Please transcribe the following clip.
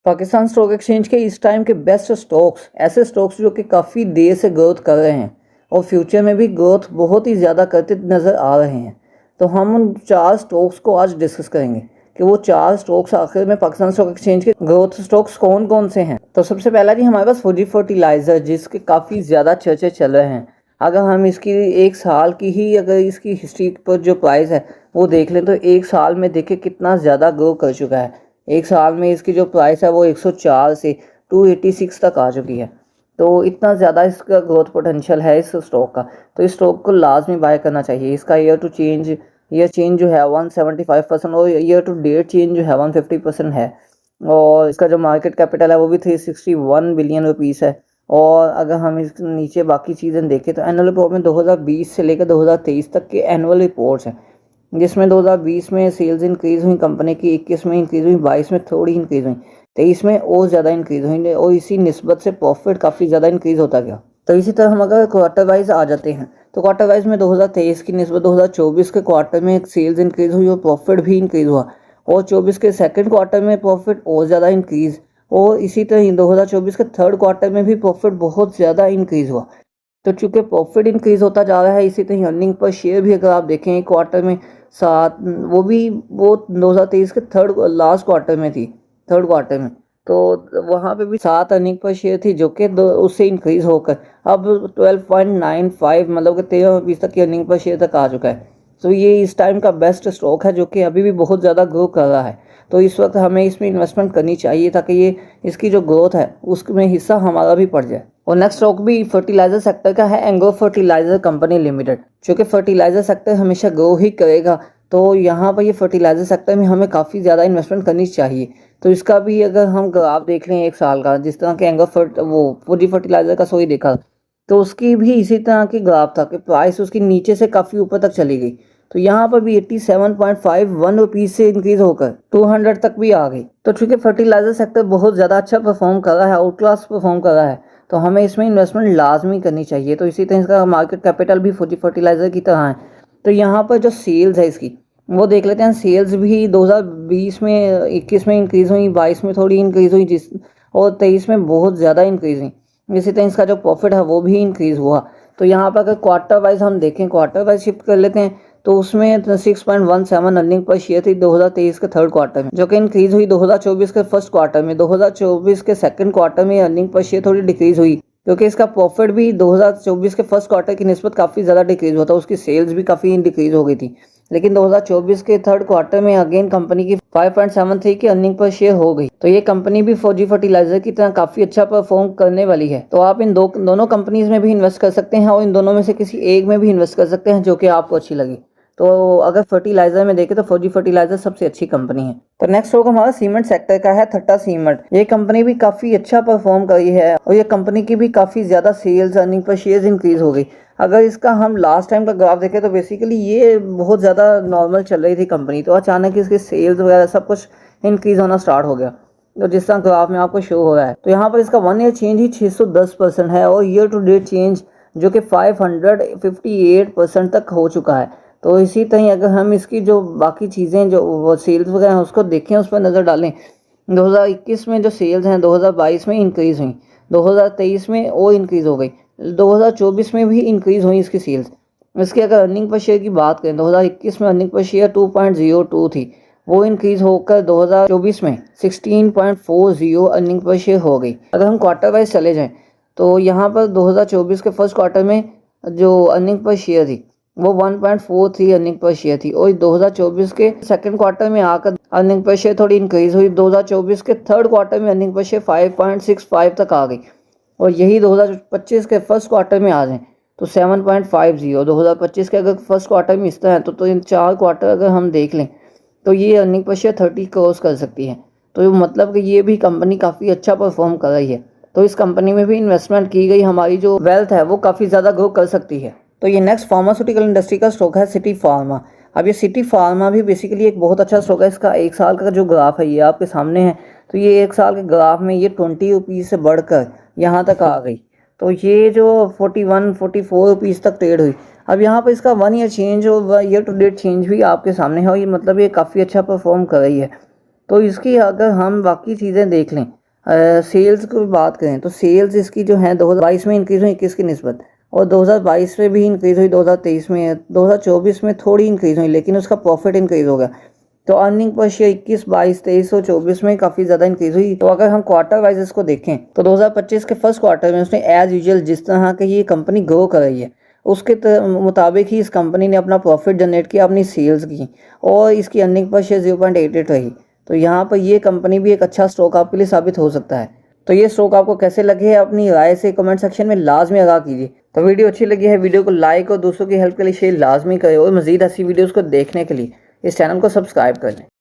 Pakistan stock exchange के इस time के बेस्ट स्टॉक्स, ऐसे स्टॉक्स जो कि काफ़ी देर से ग्रोथ कर रहे हैं और फ्यूचर में भी ग्रोथ बहुत ही ज़्यादा करते नज़र आ रहे हैं। तो हम उन 4 स्टॉक्स को आज डिस्कस करेंगे कि वो 4 स्टॉक्स आखिर में पाकिस्तान स्टॉक एक्सचेंज के ग्रोथ स्टॉक्स कौन कौन से हैं। तो सबसे पहला जी हमारे पास फौजी फर्टिलाइज़र, जिसके काफ़ी ज़्यादा चर्चे चल रहे हैं। अगर हम इसकी एक साल की ही अगर इसकी हिस्ट्री पर जो प्राइस है वो देख लें तो एक साल में देखें कितना ज़्यादा ग्रो कर चुका है। एक साल में इसकी जो प्राइस है वो 104 से 286 तक आ चुकी है। तो इतना ज़्यादा इसका ग्रोथ पोटेंशियल है इस स्टॉक का, तो इस स्टॉक को लाजमी बाय करना चाहिए। इसका ईयर चेंज जो है 175% और ईयर टू डेट चेंज जो है 150% है। और इसका जो मार्केट कैपिटल है वो भी 361 बिलियन रुपीज़ है। और अगर हम इस नीचे बाकी चीज़ें देखें तो एनुअल रिपोर्ट में 2020 से लेकर 2023 तक के एनुअल रिपोर्ट्स हैं, जिसमें 2020 में सेल्स इंक्रीज़ हुई कंपनी की, 21 में इंक्रीज़ हुई, 22 में थोड़ी इंक्रीज़ हुई, 23 में और ज़्यादा इंक्रीज़ हुई और इसी निस्बत से प्रॉफिट काफ़ी ज़्यादा इंक्रीज़ होता गया। तो इसी तरह हम अगर क्वार्टर वाइज आ जाते हैं तो क्वार्टर वाइज में 2023 की निस्बत 2024 के क्वार्टर में सेल्स इंक्रीज़ हुई और प्रॉफिट भी इंक्रीज़ हुआ और 24 के सेकेंड क्वार्टर में प्रॉफिट और ज़्यादा इंक्रीज़ और इसी तरह 2024 के थर्ड क्वार्टर में भी प्रॉफिट बहुत ज़्यादा इंक्रीज़ हुआ। तो चूँकि प्रॉफिट इंक्रीज़ होता जा रहा है, इसी तरह अर्निंग पर शेयर भी अगर आप देखें क्वार्टर में 7 वो 2023 के लास्ट क्वार्टर में थी, थर्ड क्वार्टर में, तो वहाँ पे भी 7 अर्निंग पर शेयर थी जो कि उससे इंक्रीज़ होकर अब 12.95 मतलब कि 13 रुपीज़ तक की अर्निंग पर शेयर तक आ चुका है। तो ये इस टाइम का बेस्ट स्टॉक है जो कि अभी भी बहुत ज़्यादा ग्रो कर रहा है। तो इस वक्त हमें इसमें इन्वेस्टमेंट करनी चाहिए ताकि ये इसकी जो ग्रोथ है उसमें हिस्सा हमारा भी पड़ जाए। और नेक्स्ट स्टॉक भी फर्टिलाइजर सेक्टर का है, एंग्रो फर्टिलाइजर कंपनी लिमिटेड। चूँकि फर्टिलाइजर सेक्टर हमेशा ग्रो ही करेगा तो यहाँ पर ये फर्टिलाइजर सेक्टर में हमें काफ़ी ज़्यादा इन्वेस्टमेंट करनी चाहिए। तो इसका भी अगर हम ग्राफ देख लें एक साल का, जिस तरह के फौजी फर्टिलाइजर का सोई देखा तो उसकी भी इसी तरह की ग्राफ था कि प्राइस उसकी नीचे से काफ़ी ऊपर तक चली गई। तो यहाँ पर भी 87.51 रुपीज़ से इंक्रीज़ होकर 200 तक भी आ गई। तो चूँकि फर्टिलाइजर सेक्टर बहुत ज़्यादा अच्छा परफॉर्म कर रहा है, आउट क्लास परफॉर्म कर रहा है, तो हमें इसमें इन्वेस्टमेंट लाजमी करनी चाहिए। तो इसी तरह इसका मार्केट कैपिटल भी फौजी फर्टिलाइज़र की तरह है। तो यहाँ पर जो सेल्स है इसकी वो देख लेते हैं। सेल्स भी 2020 में 21 में इंक्रीज़ हुई, 22 में थोड़ी इंक्रीज़ हुई और 23 में बहुत ज़्यादा इंक्रीज़ हुई। इसी तरह इसका जो प्रॉफिट है वो भी इंक्रीज़ हुआ। तो यहाँ पर अगर क्वार्टर वाइज हम देखें, क्वार्टर वाइज शिफ्ट कर लेते हैं तो उसमें 6.17 अर्निंग पर शेयर थी 2023 के थर्ड क्वार्टर में, जो कि इंक्रीज़ हुई 2024 के फर्स्ट क्वार्टर में। 2024 के सेकंड क्वार्टर में अर्निंग पर शेयर थोड़ी डिक्रीज़ हुई क्योंकि इसका प्रॉफिट भी 2024 के फर्स्ट क्वार्टर की निस्बत काफ़ी ज़्यादा डिक्रीज़ हुआ था, उसकी सेल्स भी काफ़ी डिक्रीज़ हो गई थी। लेकिन 2024 के थर्ड क्वार्टर में अगेन कंपनी की 5.73 की अर्निंग पर शेयर हो गई। तो ये कंपनी भी फौजी फर्टिलाइजर की तरह काफ़ी अच्छा परफॉर्म करने वाली है। तो आप इन दोनों कंपनीज में भी इन्वेस्ट कर सकते हैं और इन दोनों में से किसी एक में भी इन्वेस्ट कर सकते हैं जो कि आपको अच्छी लगे। तो अगर फर्टिलाइजर में देखें तो फौजी फर्टिलाइजर सबसे अच्छी कंपनी है। तो नेक्स्ट स्टॉक हमारा सीमेंट सेक्टर का है, थट्टा सीमेंट। ये कंपनी भी काफ़ी अच्छा परफॉर्म कर रही है और ये कंपनी की भी काफ़ी ज़्यादा सेल्स, अर्निंग पर शेयर्स इंक्रीज़ हो गई। अगर इसका हम लास्ट टाइम का ग्राफ देखें तो बेसिकली ये बहुत ज़्यादा नॉर्मल चल रही थी कंपनी, तो अचानक इसके सेल्स वगैरह सब कुछ इंक्रीज़ होना स्टार्ट हो गया, तो जिस तरह ग्राफ में आपको शो हो रहा है। तो यहाँ पर इसका 1 ईयर चेंज ही 610% है और ईयर टू डेट चेंज जो कि 558% तक हो चुका है। तो इसी तरह अगर हम इसकी जो बाकी चीज़ें जो वो सेल्स वगैरह हैं उसको देखें, उस पर नज़र डालें, 2021 में जो सेल्स हैं 2022 में इंक्रीज़ हुई, 2023 में और इंक्रीज़ हो गई, 2024 में भी इंक्रीज़ हुई इसकी सेल्स। इसकी अगर अर्निंग पर शेयर की बात करें 2021 में अर्निंग पर शेयर 2.02 थी, वो इंक्रीज़ होकर 2024 में 16.40 अर्निंग पर शेयर हो गई। अगर हम क्वार्टर वाइज चले जाएँ तो यहाँ पर 2024 के फर्स्ट क्वार्टर में जो अर्निंग पर शेयर थी वो 1.43 अर्निंग पर शेयर थी और 2024 के सेकंड क्वार्टर में आकर अर्निंग पर शेयर थोड़ी इंक्रीज़ हुई। 2024 के थर्ड क्वार्टर में अर्निंग पर शेयर 5.65 तक आ गई और यही 2025 के फर्स्ट क्वार्टर में आ जाएँ तो 7.50। 2025 के अगर फर्स्ट क्वार्टर में इस तरह है तो इन 4 क्वार्टर अगर हम देख लें तो ये अर्निंग पर शेयर 30 क्रॉस कर सकती है। तो मतलब कि ये भी कंपनी काफ़ी अच्छा परफॉर्म कर रही है। तो इस कंपनी में भी इन्वेस्टमेंट की गई, हमारी जो वेल्थ है वो काफ़ी ज़्यादा ग्रो कर सकती है। तो ये नेक्स्ट फार्मास्यूटिकल इंडस्ट्री का स्टॉक है सिटी फार्मा। अब ये सिटी फार्मा भी बेसिकली एक बहुत अच्छा स्टॉक है। इसका एक साल का जो ग्राफ है ये आपके सामने है। तो ये एक साल के ग्राफ में ये 20 रुपीज़ से बढ़कर यहाँ तक आ गई। तो ये जो 41-44 रुपीज़ तक ट्रेड हुई। अब यहाँ पर इसका 1 ईयर चेंज और ईयर टू डेट चेंज भी आपके सामने है और ये मतलब ये काफ़ी अच्छा परफॉर्म कर रही है। तो इसकी अगर हम बाकी चीज़ें देख लें सेल्स की बात करें तो सेल्स इसकी जो है 2022 में इंक्रीज़ हुई 21 की निस्बत, और 2022 में भी इंक्रीज़ हुई, 2023 में, 2024 में थोड़ी इंक्रीज़ हुई, लेकिन उसका प्रॉफिट इंक्रीज़ हो गया। तो अर्निंग पर शेयर 21, 22, 23 और 24 में काफ़ी ज़्यादा इंक्रीज़ हुई। तो अगर हम क्वार्टर वाइज इसको देखें तो 2025 के फर्स्ट क्वार्टर में उसने एज यूजुअल जिस तरह की ये कंपनी ग्रो कर रही है उसके मुताबिक ही इस कंपनी ने अपना प्रॉफिट जनरेट किया, अपनी सेल्स की, और इसकी अर्निंग पर शेयर 0.88 रही। तो यहाँ पर ये कंपनी भी एक अच्छा स्टॉक आपके लिए साबित हो सकता है। तो ये स्टॉक आपको कैसे लगे, अपनी राय से कमेंट सेक्शन में लाजमी आगाह कीजिए। तो वीडियो अच्छी लगी है, वीडियो को लाइक और दूसरों की हेल्प के लिए शेयर लाजमी करें, और मज़ीद ऐसी वीडियोज़ को देखने के लिए इस चैनल को सब्सक्राइब कर लें।